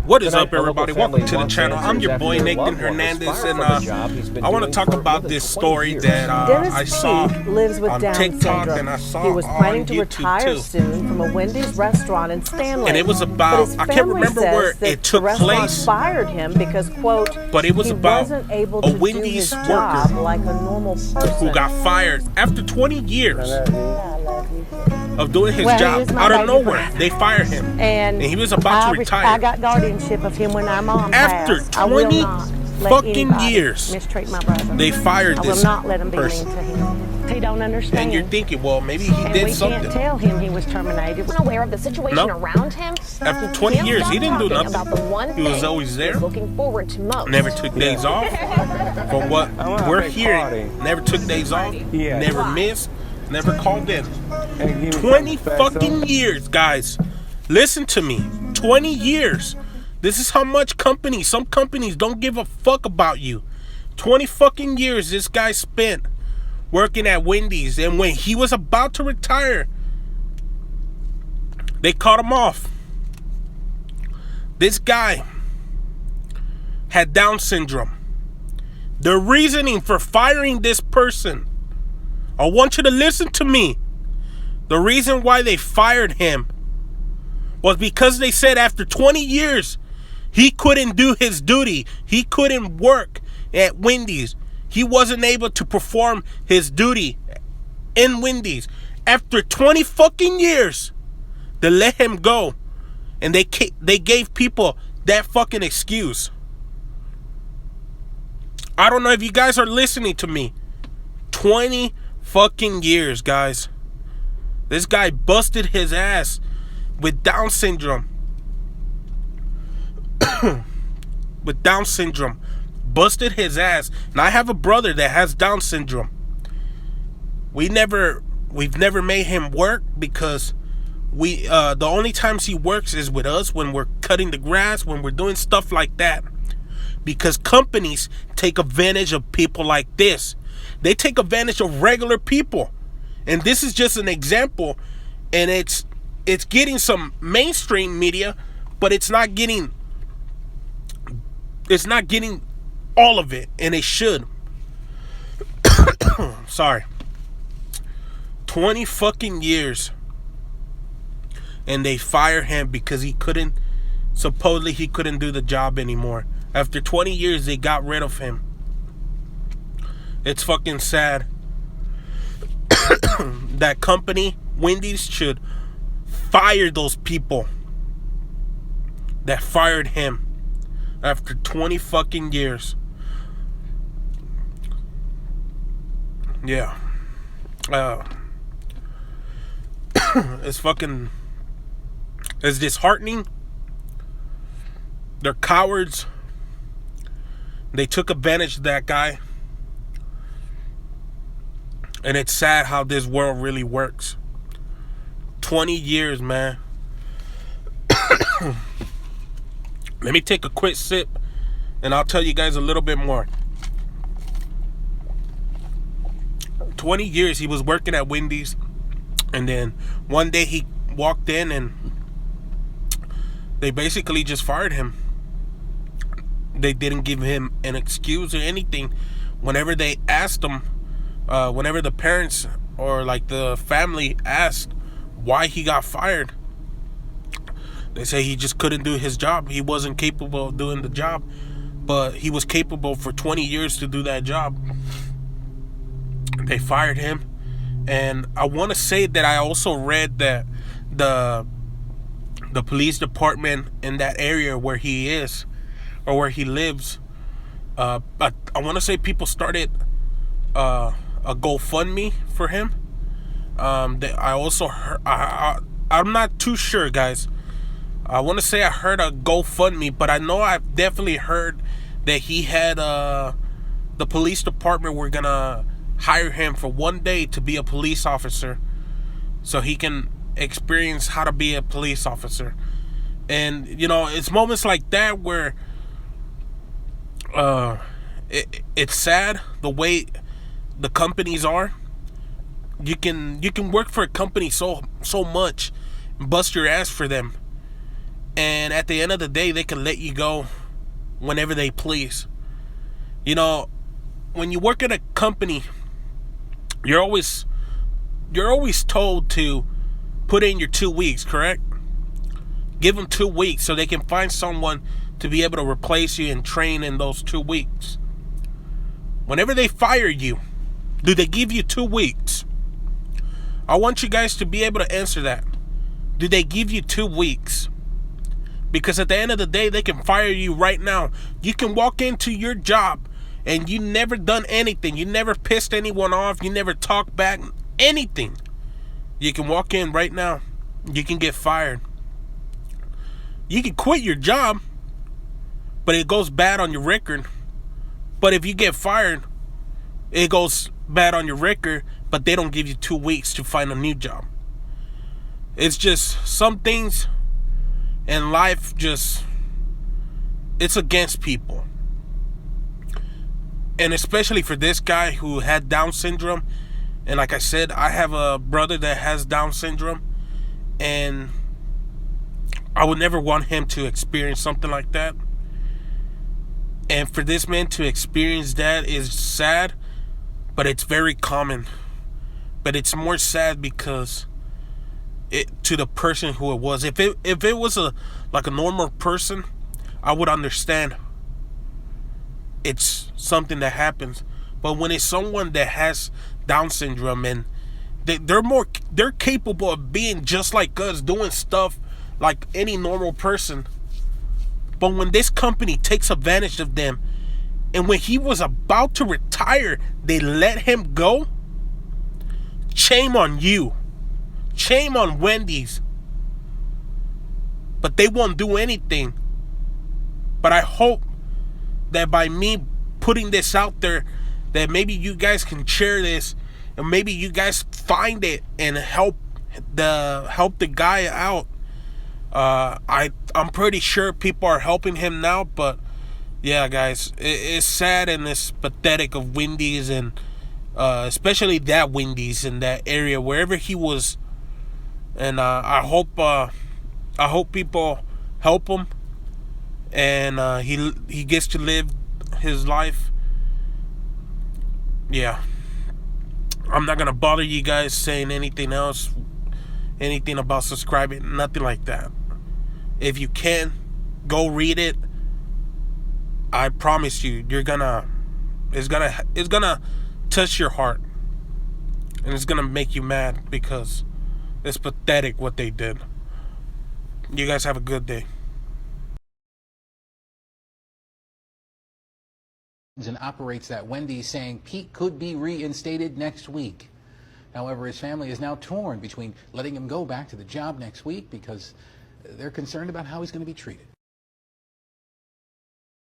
What is up, everybody? Welcome to the channel. I'm your boy Nathan Hernandez, and I want to talk about this story that I saw lives with on Down TikTok syndrome. and I saw He was on planning to YouTube retire too. soon from a Wendy's restaurant in Stanley. And it was about, I can't remember where it took place, fired him because, quote, but it was he about wasn't able a to Wendy's do his worker job like a normal person. who got fired after 20 years of doing his Well, he job. is my Out of baby nowhere, brother. they fired him, And he was about to retire. I got guardianship of him when our mom After passed. I will 20 not let fucking anybody years, mistreat my brother. they fired I this will not let him be person. mean to him. He don't understand. And you're thinking, well, maybe he and did we something. can't tell him he was terminated. Wasn't aware of the situation around him. After 20 Can't years, stop he didn't do talking nothing. About the one He was thing always there. he's looking forward to most. Never took days off. From what we're hearing, never took days off. Yeah. Never missed. Never called in. 20 fucking years, guys. Listen to me. 20 years. This is how much some companies don't give a fuck about you. 20 fucking years this guy spent working at Wendy's, and when he was about to retire, they cut him off. This guy had Down syndrome. The reasoning for firing this person, I want you to listen to me. The reason why they fired him was because they said after 20 years, he couldn't do his duty. He couldn't work at Wendy's. He wasn't able to perform his duty in Wendy's. After 20 fucking years, they let him go. And they gave people that fucking excuse. I don't know if you guys are listening to me. 20 fucking years, guys. This guy busted his ass with Down syndrome. With Down syndrome. Busted his ass. And I have a brother that has Down syndrome. We've never made him work because the only times he works is with us when we're cutting the grass, when we're doing stuff like that. Because companies take advantage of people like this. They take advantage of regular people. And this is just an example. And it's getting some mainstream media, but it's not getting all of it, and it should. Sorry. 20 fucking years. And they fire him because supposedly he couldn't do the job anymore. After 20 years, they got rid of him. It's fucking sad. That company, Wendy's, should fire those people that fired him after 20 fucking years. Yeah. It's disheartening. They're cowards. They took advantage of that guy. And it's sad how this world really works. 20 years, man. Let me take a quick sip and I'll tell you guys a little bit more. 20 years he was working at Wendy's, and then one day he walked in and they basically just fired him. They didn't give him an excuse or anything. Whenever they asked him, whenever the parents or like the family asked why he got fired, they say he just couldn't do his job. He wasn't capable of doing the job, but he was capable for 20 years to do that job. They fired him. And I want to say that I also read that the police department in that area where he is, or where he lives, I want to say people started a GoFundMe for him. I also heard, I'm not too sure, guys. I want to say I heard a GoFundMe, but I know I've definitely heard that he had the police department were gonna hire him for one day to be a police officer, so he can experience how to be a police officer. And you know, it's moments like that where it's sad the way the companies are. You can work for a company so much and bust your ass for them, And at the end of the day, they can let you go whenever they please. You know, when you work at a company, you're always told to put in your 2 weeks, correct? Give them 2 weeks so they can find someone to be able to replace you and train in those 2 weeks. Whenever they fire you, do they give you 2 weeks? I want you guys to be able to answer that. Do they give you 2 weeks? Because at the end of the day, they can fire you right now. You can walk into your job and you never done anything. You never pissed anyone off. You never talked back. Anything. You can walk in right now. You can get fired. You can quit your job, but it goes bad on your record. But if you get fired, it goes bad on your record, but they don't give you 2 weeks to find a new job. It's just some things in life, just it's against people. And especially for this guy who had Down syndrome. And like I said, I have a brother that has Down syndrome, and I would never want him to experience something like that. And for this man to experience that is sad, but it's very common. But it's more sad because to the person who it was. If it was a normal person, I would understand. It's something that happens. But when it's someone that has Down syndrome, and they're capable of being just like us, doing stuff like any normal person. But when this company takes advantage of them, and when he was about to retire, they let him go. Shame on you. Shame on Wendy's. But they won't do anything. But I hope that by me putting this out there, that maybe you guys can share this, and maybe you guys find it and help the guy out. I'm pretty sure people are helping him now, but yeah, guys, it's sad and it's pathetic of Wendy's, and especially that Wendy's in that area, wherever he was. And I hope people help him, and he gets to live his life. Yeah, I'm not gonna bother you guys saying anything else, anything about subscribing, nothing like that. If you can, go read it. I promise you, it's gonna touch your heart, and it's gonna make you mad because it's pathetic what they did. You guys have a good day. And operates that Wendy's, saying Pete could be reinstated next week. However, his family is now torn between letting him go back to the job next week because they're concerned about how he's going to be treated.